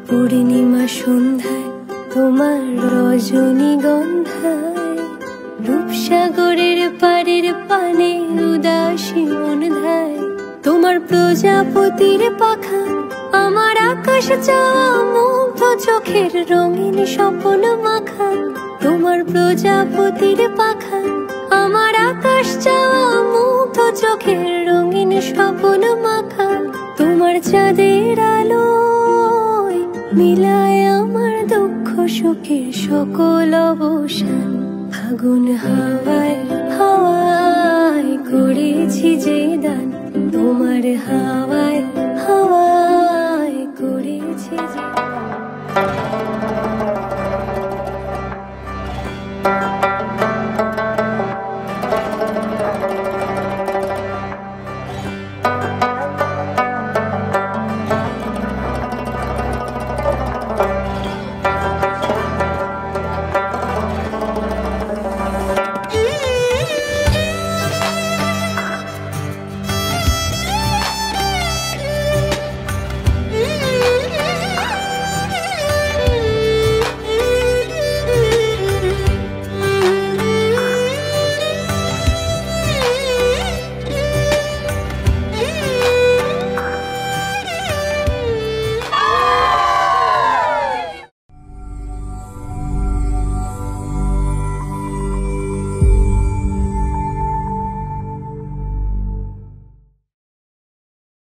পূর্ণিমা সন্ধ্যায় তোমার রজনীগন্ধায়, রূপসাগরের পাড়ের পানে উদাসী মন ধায়। তোমার প্রজাপতির পাখা আমার আকাশ চাওয়া, মুগ্ধ চোখের রঙিন স্বপ্ন মাখা। তোমার প্রজাপতির পাখা আমার আকাশ চাওয়া, মুগ্ধ চোখের রঙিন স্বপ্ন মাখা। তোমার চাঁদের আলোয় মিলায় আমার দুঃখ সুখের সকল অবসান। ফাগুন হাওয়ায় হাওয়ায় করেছি যে দান, তোমার হাওয়ায়